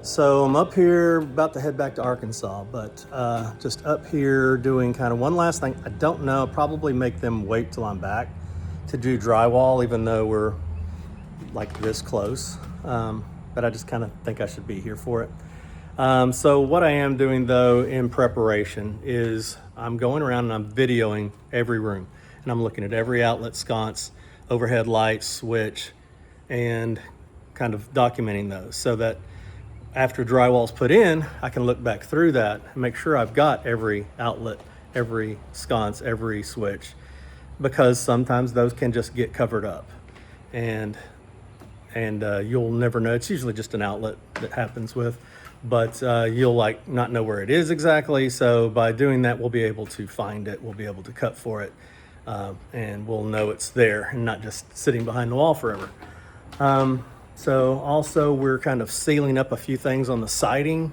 So I'm up here, about to head back to Arkansas, but just up here doing kind of one last thing. I don't know, probably make them wait till I'm back to do drywall, even though we're like this close. But I just kind of think I should be here for it. So what I am doing though in preparation is I'm going around and I'm videoing every room. And I'm looking at every outlet, sconce, overhead light, switch, and kind of documenting those so that after drywall's put in, I can look back through that and make sure I've got every outlet, every sconce, every switch, because sometimes those can just get covered up and you'll never know. It's usually just an outlet that happens with, but you'll like not know where it is exactly. So by doing that, we'll be able to find it. We'll be able to cut for it, and we'll know it's there and not just sitting behind the wall forever. So also we're kind of sealing up a few things on the siding.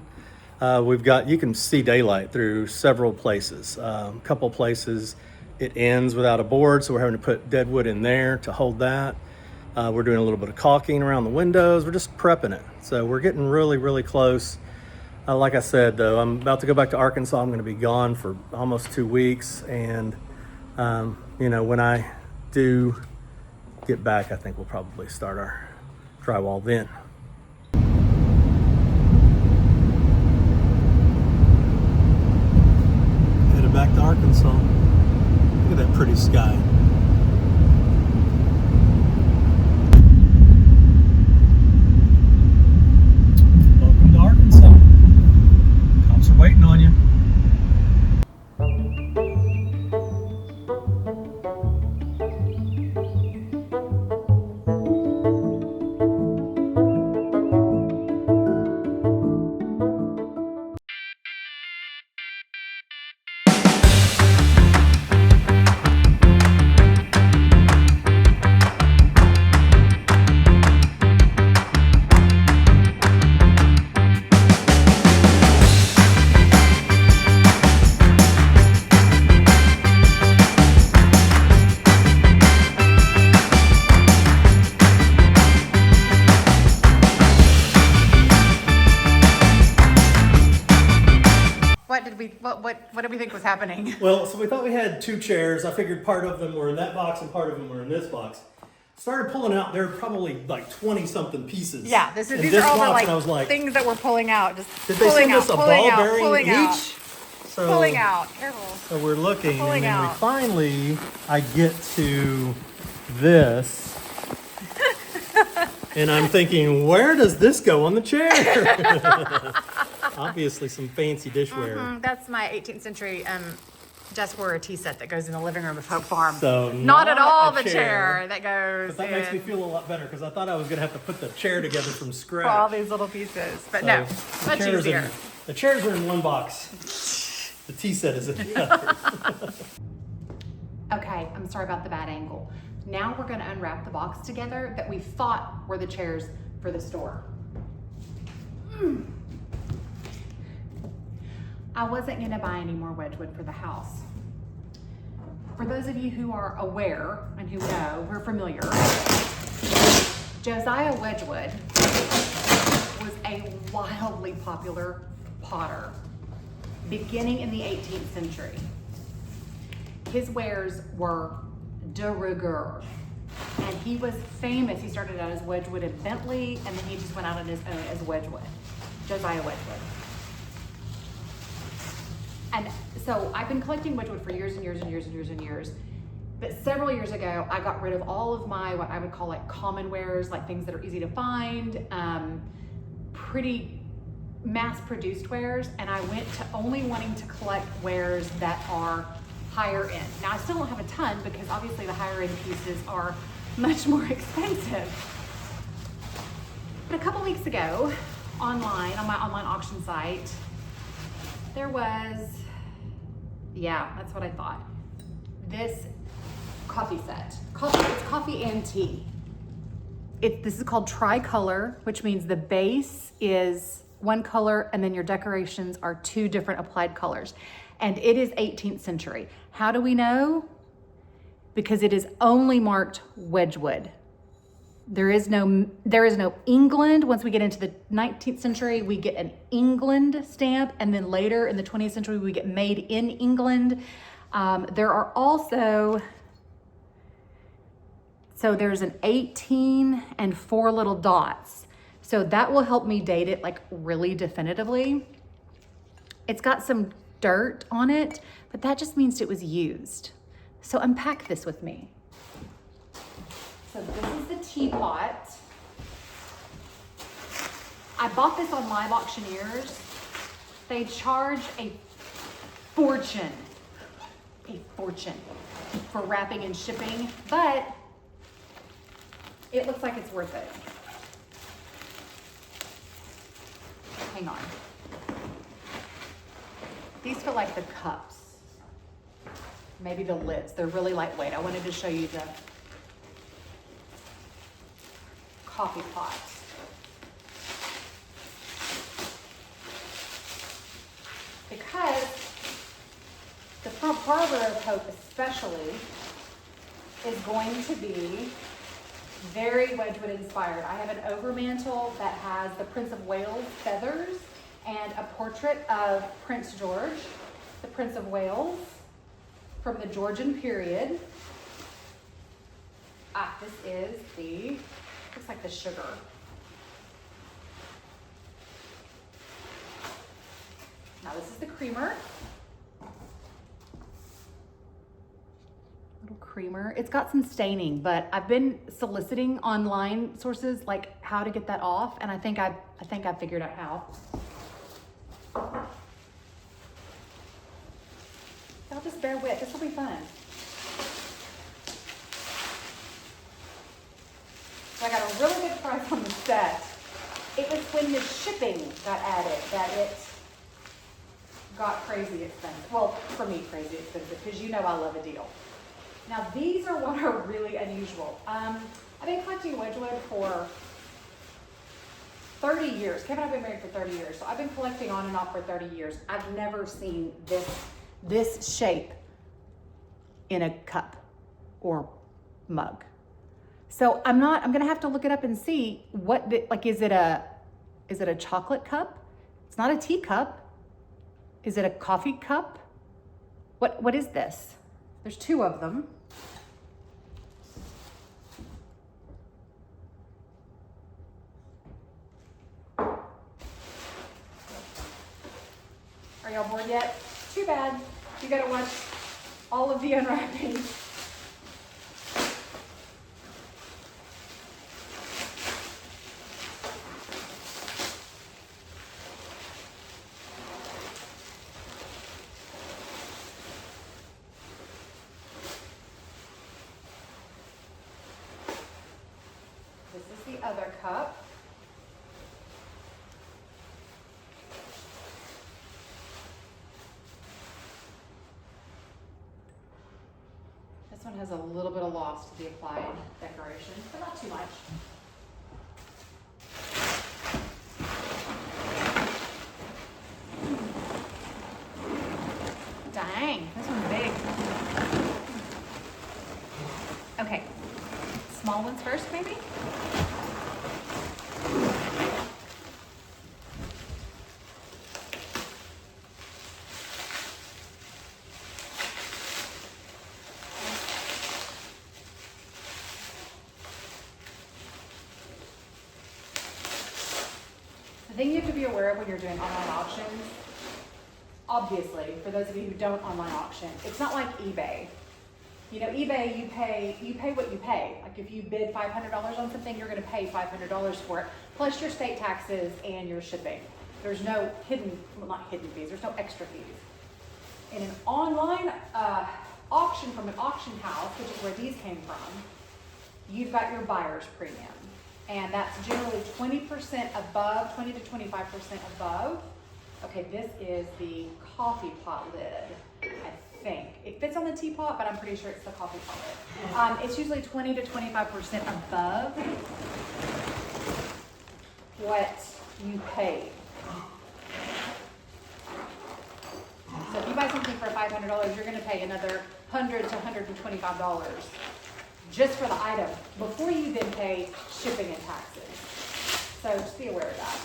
You can see daylight through several places. A couple places it ends without a board, so we're having to put dead wood in there to hold that. We're doing a little bit of caulking around the windows. We're just prepping it. So we're getting really, really close. Like I said, though, I'm about to go back to Arkansas. I'm going to be gone for almost 2 weeks. And, when I do get back, I think we'll probably start our drywall then. Headed back to Arkansas. Look at that pretty sky. Waiting on you. What did we think was happening? Well, so we thought we had 2 chairs. I figured part of them were in that box and part of them were in this box. Started pulling out, there were probably like 20 something pieces. Yeah, these are all the like things that we're pulling out. Just did they pulling send out, us a pulling ball out, bearing pulling each? out, So, pulling out. Careful. So we're looking, Pulling and then out. we finally, I get to this. And I'm thinking, where does this go on the chair? Obviously some fancy dishware. That's my 18th century Jessware tea set that goes in the living room of Hope Farm. So not at all a the chair that goes But that makes me feel a lot better because I thought I was going to have to put the chair together from scratch. for all these little pieces. But So no, the much chairs easier. the chairs are in one box. The tea set is in the other. Okay, I'm sorry about the bad angle. Now we're going to unwrap the box together that we thought were the chairs for the store. I wasn't going to buy any more Wedgwood for the house. For those of you who are aware and who know, we're familiar, Josiah Wedgwood was a wildly popular potter beginning in the 18th century. His wares were de rigueur, and he was famous. He started out as Wedgwood and Bentley, and then he just went out on his own as Wedgwood, Josiah Wedgwood. And so I've been collecting Wedgwood for years and years and years and years and years. But several years ago, I got rid of all of my, what I would call like common wares, like things that are easy to find, pretty mass-produced wares, and I went to only wanting to collect wares that are higher end. Now I still don't have a ton because obviously the higher end pieces are much more expensive. But a couple weeks ago, online, on my online auction site, there was, yeah, that's what I thought. This coffee set. It's coffee and tea. This is called tricolor, which means the base is one color and then your decorations are 2 different applied colors. And it is 18th century. How do we know? Because it is only marked Wedgwood. There is no England. Once we get into the 19th century, we get an England stamp, and then later in the 20th century, we get made in England. There are also, so there's an 18 and 4 little dots. So that will help me date it like really definitively. It's got some dirt on it, but that just means it was used. So unpack this with me. So this is the teapot. I bought this on Live Auctioneers. They charge a fortune for wrapping and shipping, but it looks like it's worth it. Hang on. These feel like the cups. Maybe the lids. They're really lightweight. I wanted to show you the coffee pots. Because the front harbor of Hope especially is going to be very Wedgwood inspired. I have an overmantel that has the Prince of Wales feathers and a portrait of Prince George, the Prince of Wales from the Georgian period. This is the, looks like the sugar. Now this is the creamer. Little creamer. It's got some staining, but I've been soliciting online sources like how to get that off, and I think I figured out how. Y'all just bear with. This will be fun. So I got a really good price on the set. It was when the shipping got added that it got crazy expensive. Well, for me, crazy expensive, because you know I love a deal. Now, these are what are really unusual. I've been collecting Wedgwood for 30 years. Kevin and I have been married for 30 years, so I've been collecting on and off for 30 years. I've never seen this shape in a cup or mug. So I'm gonna have to look it up and see what, is it a chocolate cup? It's not a teacup. Is it a coffee cup? What is this? There's 2 of them. Are y'all bored yet? Too bad. You gotta watch all of the unwrapping. This is the other cup. This one has a little bit of loss to the applied decoration, but not too much. Dang, this one's big. Okay, small ones first, maybe? The thing you have to be aware of when you're doing online auctions, obviously, for those of you who don't online auction, it's not like eBay. You know, eBay, you pay what you pay. Like if you bid $500 on something, you're gonna pay $500 for it, plus your state taxes and your shipping. There's no not hidden fees, there's no extra fees. In an online auction from an auction house, which is where these came from, you've got your buyer's premium. And that's generally 20% above, 20 to 25% above. Okay, this is the coffee pot lid, I think. It fits on the teapot, but I'm pretty sure it's the coffee pot lid. It's usually 20 to 25% above what you paid. So if you buy something for $500, you're gonna pay another $100 to $125 just for the item before you then pay shipping and taxes. So just be aware of that.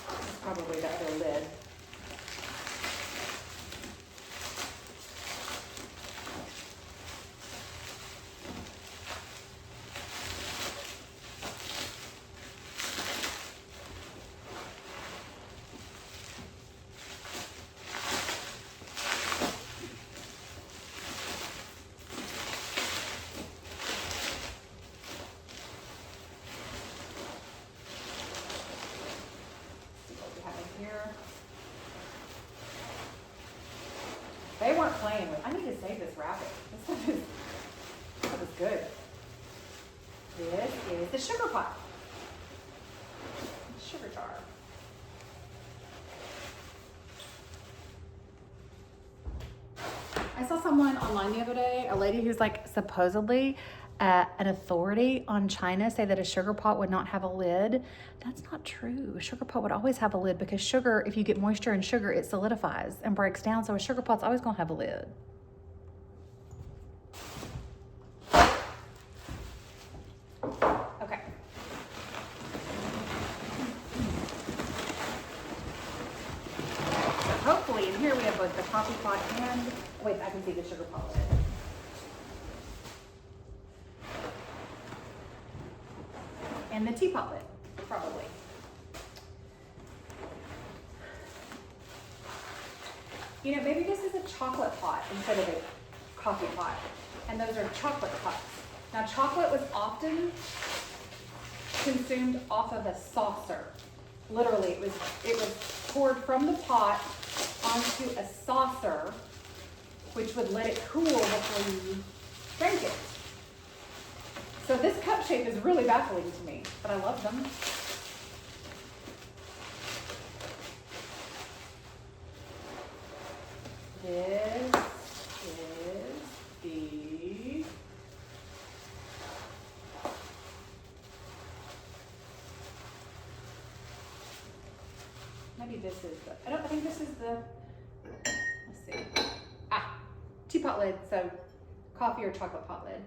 This is probably the other lid. They weren't playing with. I need to save this wrapping. This stuff is good. This is the sugar pot. Sugar jar. I saw someone online the other day, a lady who's like supposedly an authority on China, say that a sugar pot would not have a lid. That's not true. A sugar pot would always have a lid because sugar, if you get moisture in sugar, it solidifies and breaks down. So a sugar pot's always gonna have a lid. Okay. So hopefully in here we have both the coffee pot and, wait, I can see the sugar pot lid. And the teapot lid, probably. You know, maybe this is a chocolate pot instead of a coffee pot. And those are chocolate pots. Now, chocolate was often consumed off of a saucer. Literally, it was poured from the pot onto a saucer, which would let it cool before you drank it. So this cup shape is really baffling to me, but I love them. This is the maybe this is the, I think this is the, let's see. Teapot lid, so coffee or chocolate pot lid.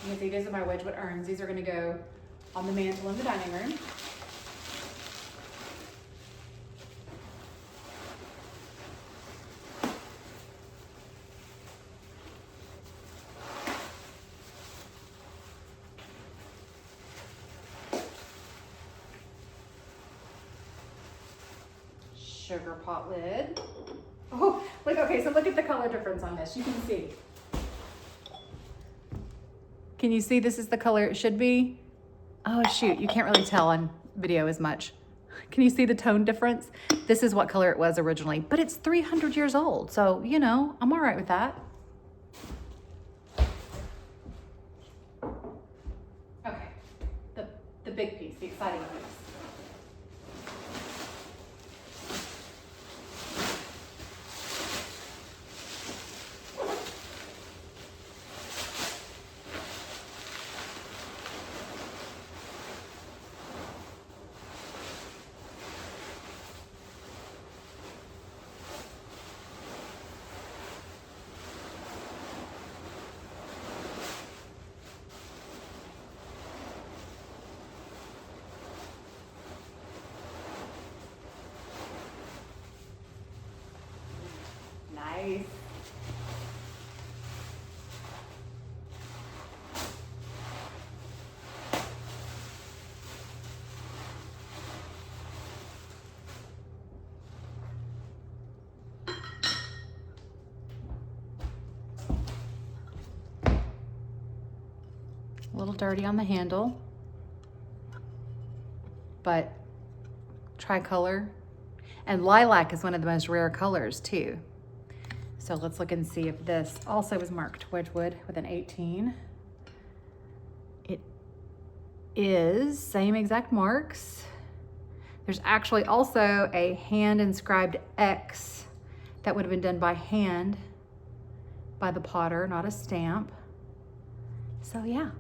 You can see these are my Wedgwood urns. These are going to go on the mantle in the dining room. Sugar pot lid. Oh, look, okay, so look at the color difference on this. You can see. Can you see this is the color it should be? Oh shoot, you can't really tell on video as much. Can you see the tone difference? This is what color it was originally, but it's 300 years old. So, you know, I'm all right with that. Okay, the big piece, the exciting piece. Nice. A little dirty on the handle, but tricolor. And lilac is one of the most rare colors too. So let's look and see if this also is marked Wedgwood with an 18. It is, same exact marks. There's actually also a hand inscribed X that would have been done by hand by the potter, not a stamp. So yeah.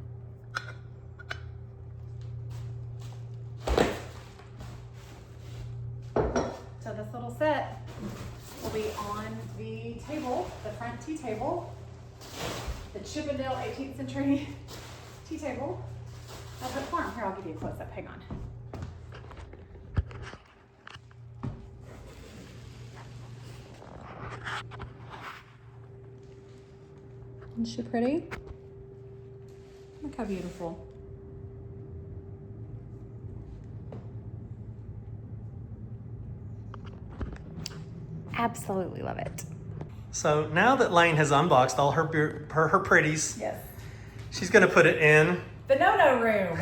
So this little set will be on the table, the front tea table, the Chippendale 18th century tea table of the farm. Here, I'll give you a close up, hang on. Isn't she pretty? Look how beautiful. Absolutely love it. So now that Lane has unboxed all her pretties, Yes. she's gonna put it in. The no-no room.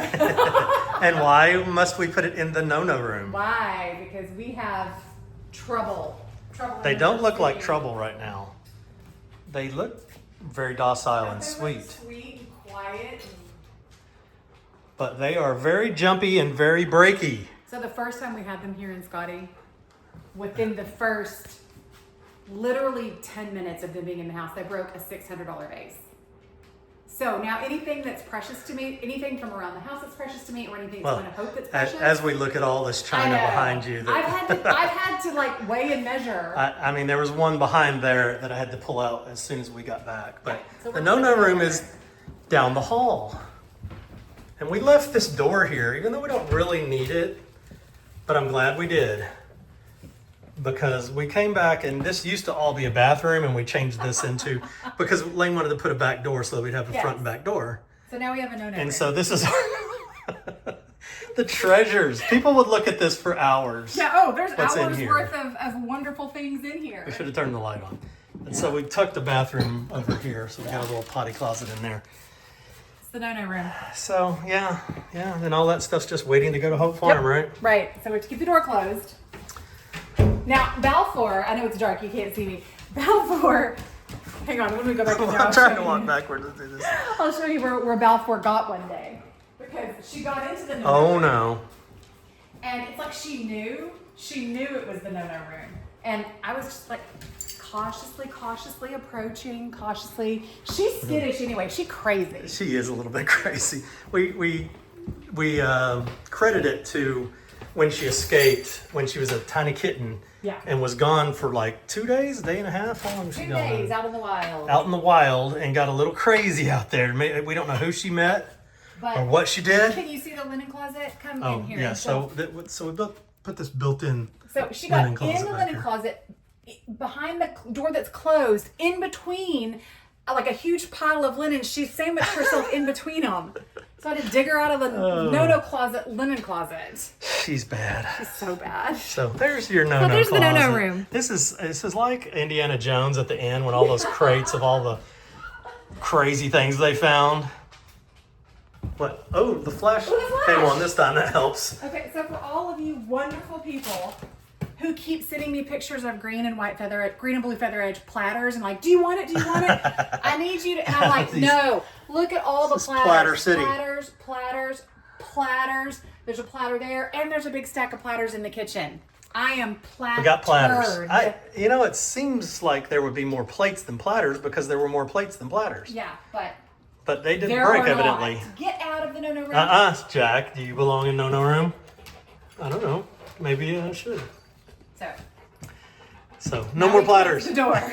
And why must we put it in the no-no room? Why? Because we have trouble. They don't look like trouble right now. They look very docile and sweet. Sweet and quiet. But they are very jumpy and very breaky. So the first time we had them here in Scotty, within the first literally 10 minutes of them being in the house, they broke a $600 vase. So now anything that's precious to me, anything from around the house that's precious to me, or anything that's going to hope that's precious. As we look at all this china behind you. I've had to like weigh and measure. I mean, there was one behind there that I had to pull out as soon as we got back. But So the no-no room is down the hall. And we left this door here, even though we don't really need it, but I'm glad we did. Because we came back and this used to all be a bathroom and we changed this into, because Lane wanted to put a back door so that we'd have a front and back door. So now we have a no-no room. And so this is our, the treasures. People would look at this for hours. Yeah, there's What's in hours here? worth of wonderful things in here. We should have turned the light on. And so we tucked the bathroom over here. So we got a little potty closet in there. It's the no-no room. So yeah. Then all that stuff's just waiting to go to Hope Farm, right? Right. So we have to keep the door closed. Now, Balfour, I know it's dark, you can't see me. Balfour, hang on, when we go back in there, I'm trying to walk backwards to do this. I'll show you where Balfour got one day. Because she got into the no-no Oh room. no. And it's like she knew it was the no-no room. And I was just like cautiously approaching, cautiously. She's skittish anyway, she's crazy. She is a little bit crazy. We credit it to when she escaped, when she was a tiny kitten. Yeah. And was gone for like 2 days, a day and a half. How long was she 2 gone? days out in the wild. Out in the wild and got a little crazy out there. We don't know who she met or what she did. Can you see the linen closet? Come Oh in here. yeah, so we put this built-in. So she got in the back linen here. closet behind the door that's closed, in between like a huge pile of linen. She sandwiched herself in between them. So I had to dig her out of the no-no closet, linen closet. She's bad. She's so bad. So there's your no-no there's the closet. no-no room. This is like Indiana Jones at the end when all those crates of all the crazy things they found. What? Oh, the flash came on this time. That helps. Okay, so for all of you wonderful people who keep sending me pictures of green and blue feather edge platters and like, do you want it? Do you want it? I need you to, and I'm like, no, look at all the platters. Platter City. Platters. There's a platter there and there's a big stack of platters in the kitchen. I am plattered. We got platters. It seems like there would be more plates than platters because there were more plates than platters. Yeah, but they didn't there break are evidently. not. Get out of the no-no room. Jack, do you belong in no-no room? I don't know. Maybe I should. So no more platters. The door.